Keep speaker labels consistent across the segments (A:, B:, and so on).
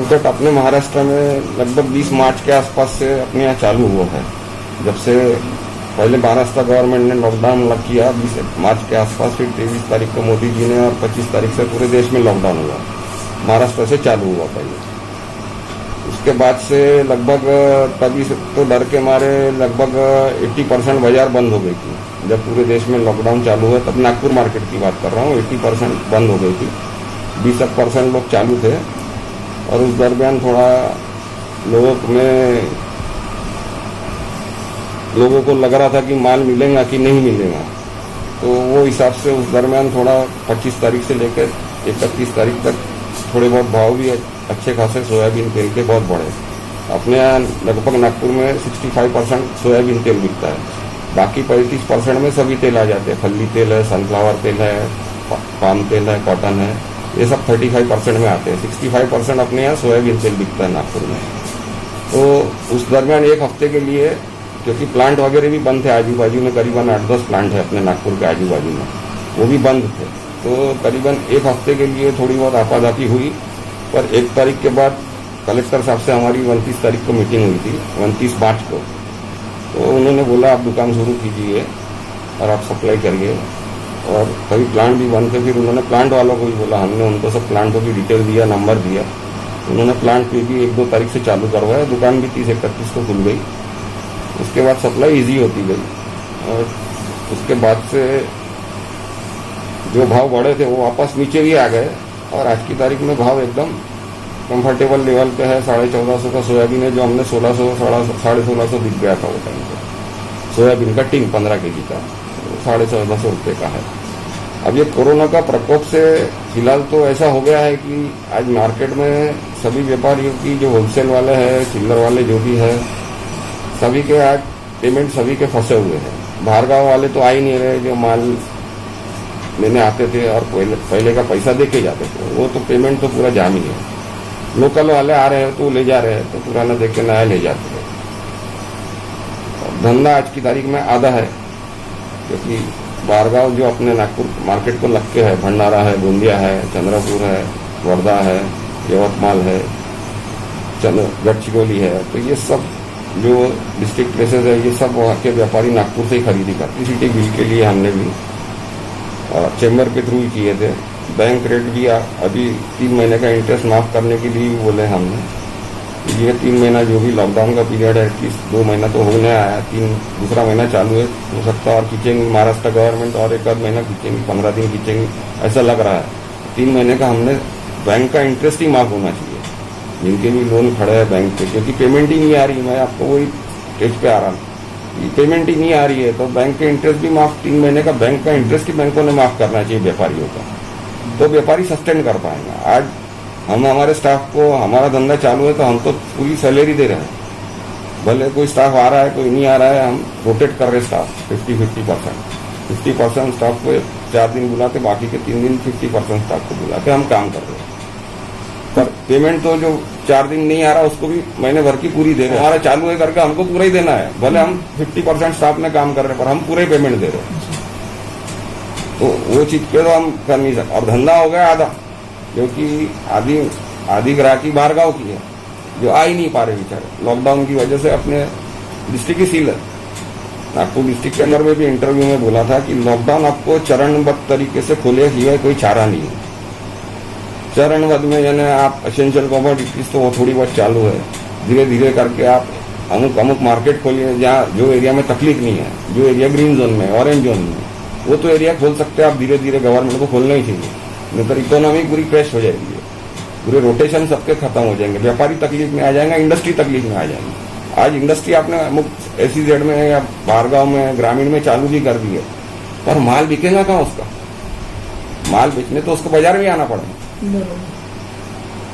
A: Ticket अपने महाराष्ट्र में लगभग 20 मार्च के आसपास से अपने यहाँ चालू हुआ है। जब से पहले महाराष्ट्र गवर्नमेंट ने लॉकडाउन किया 20 मार्च के आसपास, फिर 23 तारीख को मोदी जी ने और 25 तारीख से पूरे देश में लॉकडाउन हुआ। महाराष्ट्र से चालू हुआ पहले, उसके बाद से लगभग तभी तो डर के मारे लगभग 80% बाजार बंद हो गई थी। जब पूरे देश में लॉकडाउन चालू हुआ तब नागपुर मार्केट की बात कर रहा हूँ, 80% बंद हो गई थी, 20% लोग चालू थे। और उस दरमियान थोड़ा लोगों को लग रहा था कि माल मिलेगा कि नहीं मिलेगा, तो वो हिसाब से उस दरमियान थोड़ा 25 तारीख से लेकर 31 तारीख तक थोड़े बहुत भाव भी अच्छे खासे सोयाबीन तेल के बहुत बढ़े। अपने यहाँ लगभग नागपुर में 65% सोयाबीन तेल बिकता है, बाकी 35% में सभी तेल आ जाते हैं। फल्ली तेल है, सनफ्लावर तेल है, पाम तेल है, कॉटन है, ये सब 35% में आते हैं। 65% अपने यहाँ सोयाबीन तेल बिकता है नागपुर में। तो उस दरमियान एक हफ्ते के लिए, क्योंकि प्लांट वगैरह भी बंद थे, आजू बाजू में करीबन 8-10 प्लांट है अपने नागपुर के आजू बाजू में, वो भी बंद थे। तो करीबन एक हफ्ते के लिए थोड़ी बहुत आपाधापी हुई। पर 1 तारीख के बाद कलेक्टर साहब से हमारी 29 तारीख को मीटिंग हुई थी, 29 मार्च को। तो उन्होंने बोला आप दुकान शुरू कीजिए और आप सप्लाई करिए। और कभी प्लांट भी बंद थे, फिर उन्होंने प्लांट वालों को भी बोला, हमने उनको सब प्लांटों की डिटेल दिया, नंबर दिया। उन्होंने प्लांट भी 1-2 तारीख से चालू करवाया, दुकान भी 30-31 को खुल गई। उसके बाद सप्लाई इजी होती गई और उसके बाद से जो भाव बढ़े थे वो वापस नीचे भी आ गए। और आज की तारीख में भाव एकदम कंफर्टेबल लेवल पे है। 1450 का सोयाबीन है, जो हमने 1600 1650 बिक गया था वो टाइम पे। सोयाबीन का टिन 15 kg का 1450 रुपये का है। अब ये कोरोना का प्रकोप से फिलहाल तो ऐसा हो गया है कि आज मार्केट में सभी व्यापारियों की, जो होलसेल वाले हैं, चिल्लर वाले जो भी है, सभी के आज पेमेंट सभी के फंसे हुए हैं। बाहर गाँव वाले तो आ ही नहीं रहे, जो माल लेने आते थे और पहले का पैसा दे के जाते थे, वो तो पेमेंट तो पूरा जाम ही है। लोकल वाले आ रहे हैं तो ले जा रहे हैं, तो पुराना देख के नया ले जाते हैं। धंधा आज की तारीख में आधा है, क्योंकि बारगांव जो अपने नागपुर मार्केट को लग के है, भंडारा है, गोंदिया है, चंद्रपुर है, वर्धा है, यवतमाल है, गढ़चिरौली है, तो ये सब जो डिस्ट्रिक्ट प्लेसेस है, ये सब वहाँ के व्यापारी नागपुर से ही खरीदी करते। सिटी बिल के लिए हमने भी चेंबर के थ्रू ही किए थे। बैंक रेट भी अभी 3 महीने का इंटरेस्ट माफ करने के लिए बोले हमने। ये 3 महीना जो भी लॉकडाउन का पीरियड है, एटलीस्ट 2 महीना तो होने आया, दूसरा महीना चालू है, हो सकता है और खींचेंगे महाराष्ट्र गवर्नमेंट, और 1 महीना खींचेंगे, 15 दिन खींचेंगे, ऐसा लग रहा है। 3 महीने का हमने बैंक का इंटरेस्ट ही माफ होना चाहिए, जिनके भी लोन खड़े हैं बैंक पे, क्योंकि पेमेंट ही नहीं आ रही। मैं आपको वही स्टेज पे आ रहा हूँ, पेमेंट ही नहीं आ रही है, तो बैंक के इंटरेस्ट भी माफ, 3 महीने का बैंक का इंटरेस्ट ही बैंकों ने माफ करना चाहिए व्यापारियों का, तो व्यापारी सस्टेन कर पाएंगे। आज हम हमारे स्टाफ को, हमारा धंधा चालू है तो हम तो पूरी सैलरी दे रहे हैं, भले कोई स्टाफ आ रहा है कोई नहीं आ रहा है, हम रोटेट कर रहे स्टाफ 50% स्टाफ को 4 दिन बुलाते, बाकी के 3 दिन 50% स्टाफ को बुलाते हम काम कर रहे हैं। पर पेमेंट तो जो 4 दिन नहीं आ रहा उसको भी महीने भर की पूरी दे रहे हैं। हमारा चालू है करके हमको पूरा ही देना है, भले हम 50% स्टाफ में काम कर रहे हैं पर हम पूरे पेमेंट दे रहे हैं, तो वो चीज पे तो हम कर नहीं सकते। और धंधा हो गया आधा, क्योंकि आधी ग्राहकी बाहर गाँव की है, जो आ ही नहीं पा रहे बेचारे लॉकडाउन की वजह से। अपने डिस्ट्रिक्ट ही सील है, नागपुर डिस्ट्रिक्ट के अंदर में भी इंटरव्यू में बोला था कि लॉकडाउन आपको चरणबद्ध तरीके से खोले सिवाय कोई चारा नहीं है। चरणबद्ध में यानी आप एसेंशियल कमोडिटीज तो वो थोड़ी बहुत चालू है, धीरे धीरे करके आप अमुक मार्केट खोलिए जहाँ जो एरिया में तकलीफ नहीं है, जो एरिया ग्रीन जोन में, ऑरेंज जोन में, वो तो एरिया खोल सकते हैं आप। धीरे धीरे गवर्नमेंट को खोलना ही चाहिए, नहीं तो इकोनॉमी पूरी क्रैश हो जाएगी, पूरे रोटेशन सबके खत्म हो जाएंगे, व्यापारी तकलीफ में आ जाएंगे, इंडस्ट्री तकलीफ में आ जाएंगी। आज इंडस्ट्री आपने अमुक SEZ में या बाहरगांव में, ग्रामीण में चालू भी कर दी है, पर माल बिकेगा कहाँ उसका? माल बेचने तो उसको बाजार में आना पड़ेगा।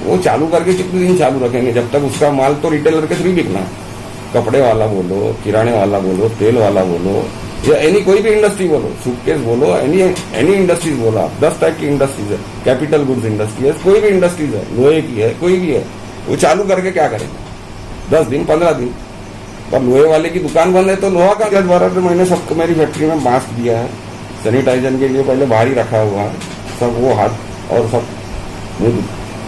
A: वो चालू करके कितने दिन चालू रखेंगे, जब तक उसका माल तो रिटेलर के थ्रू बिकना है। कपड़े वाला बोलो, किराने वाला बोलो, तेल वाला बोलो, या एनी कोई भी इंडस्ट्री बोलो, सूटकेस बोलो, एनी इंडस्ट्रीज बोलो आप, 10 टाइप की इंडस्ट्रीज है, कैपिटल गुड्स इंडस्ट्री है, कोई भी इंडस्ट्रीज है, लोहे की है, कोई भी है, वो चालू करके क्या करेंगे? 10 दिन 15 दिन। पर लोहे वाले की दुकान बंद है तो लोहा का क्या? 12 महीने सबको मेरी फैक्ट्री में मास्क दिया है, सैनिटाइजर के लिए पहले बाहर ही रखा हुआ है, सब वो हाथ और सब मुंह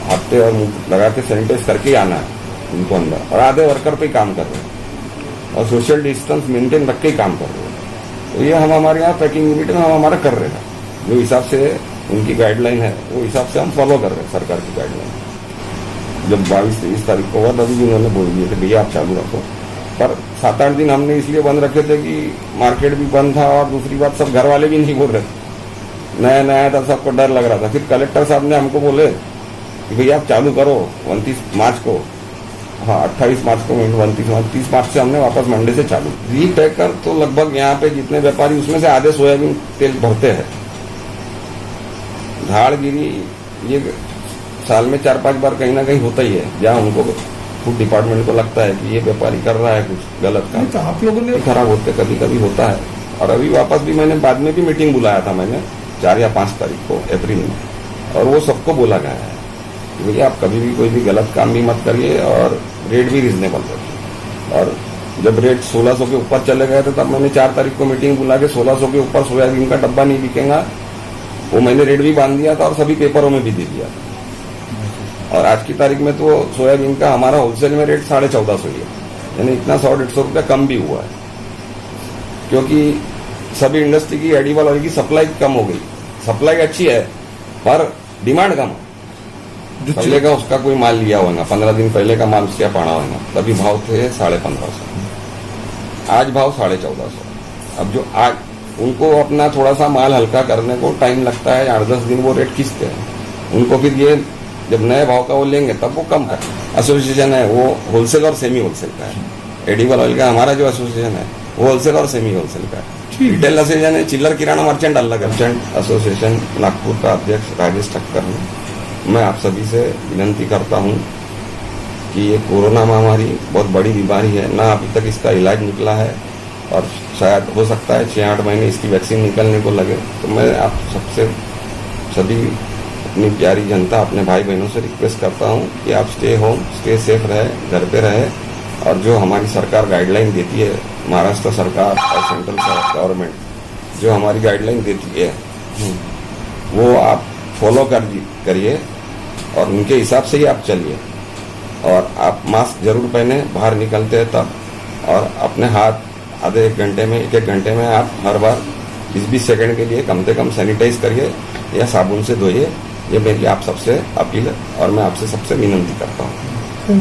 A: हफ्ते और मुंह लगा के सैनिटाइज करके ही आना है उनको अंदर, और आधे वर्कर पे काम कर रहे हैं और सोशल डिस्टेंस मेंटेन रख के ही काम कर रहे हैं। तो ये हम हमारे यहाँ पैकिंग यूनिट में हम हमारा कर रहे हैं, जो हिसाब से उनकी गाइडलाइन है वो हिसाब से हम फॉलो कर रहे हैं सरकार की गाइडलाइन। जब 22-23 तारीख को हुआ तभी भी उन्होंने बोल दिया कि भैया आप चालू रखो, पर 7-8 दिन हमने इसलिए बंद रखे थे कि मार्केट भी बंद था और दूसरी बात सब घर वाले भी नहीं बोल रहे, नया नया था, सबको डर लग रहा था। फिर कलेक्टर साहब ने हमको बोले कि भैया आप चालू करो 29 मार्च को, हाँ 28 मार्च को, 30 मार्च से हमने वापस मंडे से चालू। रीपैकर तो लगभग यहाँ पे जितने व्यापारी उसमें से आधे सोयाबीन तेल भरते हैं। झाड़गिरी ये साल में 4-5 बार कहीं ना कहीं होता ही है, जहाँ उनको फूड डिपार्टमेंट को लगता है कि ये व्यापारी कर रहा है कुछ गलत काम।
B: तो आप लोगों ने
A: खराब होते कभी कभी होता है। और अभी वापस भी मैंने बाद में भी मीटिंग बुलाया था मैंने 4 या 5 तारीख को अप्रैल में, और वो सबको बोला गया है कि भैया आप कभी भी कोई भी गलत काम भी मत करिए और रेट भी रिजनेबल रखिए। और जब रेट 1600 के ऊपर चले गए थे तब मैंने 4 तारीख को मीटिंग बुला के 1600 के ऊपर सोयाबीन का डब्बा नहीं बिकेगा वो मैंने रेट भी बांध दिया था और सभी पेपरों में भी दे दिया था। और आज की तारीख में तो सोयाबीन का हमारा होलसेल में रेट 1450 ही है, यानी इतना 100-150 रुपया कम भी हुआ है, क्योंकि सभी इंडस्ट्री की एडिबल ऑयल की सप्लाई कम हो गई। सप्लाई अच्छी है पर डिमांड कम है। पहले का उसका कोई माल लिया होगा, 15 दिन पहले का माल उसका पड़ा होगा, तभी भाव थे 1550, आज भाव 1450। अब जो आज उनको अपना थोड़ा सा माल हल्का करने को टाइम लगता है, 8-10 दिन वो रेट खींचते हैं। उनको फिर ये जब नए भाव का वो लेंगे तब वो कम कर। एसोसिएशन है वो होलसेल और सेमी होलसेल का है। एडिबल ऑयल का हमारा जो एसोसिएशन है वो होलसेल और सेमी होलसेल का है। रिटेल एसोसिएशन है, चिल्लर किराना मर्चेंट अलग है। मर्चेंट एसोसिएशन नागपुर का अध्यक्ष राजेश ठक्कर हूँ। मैं आप सभी से विनती करता हूँ कि ये कोरोना महामारी बहुत बड़ी बीमारी है, ना अभी तक इसका इलाज निकला है और शायद हो सकता है 6-8 महीने इसकी वैक्सीन निकलने को लगे। तो मैं आप सबसे सभी अपनी प्यारी जनता, अपने भाई बहनों से रिक्वेस्ट करता हूँ कि आप स्टे होम, स्टे सेफ रहे, घर पे रहे, और जो हमारी सरकार गाइडलाइन देती है, महाराष्ट्र सरकार और सेंट्रल गवर्नमेंट जो हमारी गाइडलाइन देती है वो आप फॉलो करिए और उनके हिसाब से ही आप चलिए। और आप मास्क जरूर पहने बाहर निकलते हैं तब, और अपने हाथ आधे 1 घंटे में 1-1 घंटे में आप हर बार 20-20 सेकंड के लिए कम से कम सैनिटाइज करिए या साबुन से धोइए। ये मेरी आप सबसे अपील है और मैं आपसे सबसे विनती करता हूँ।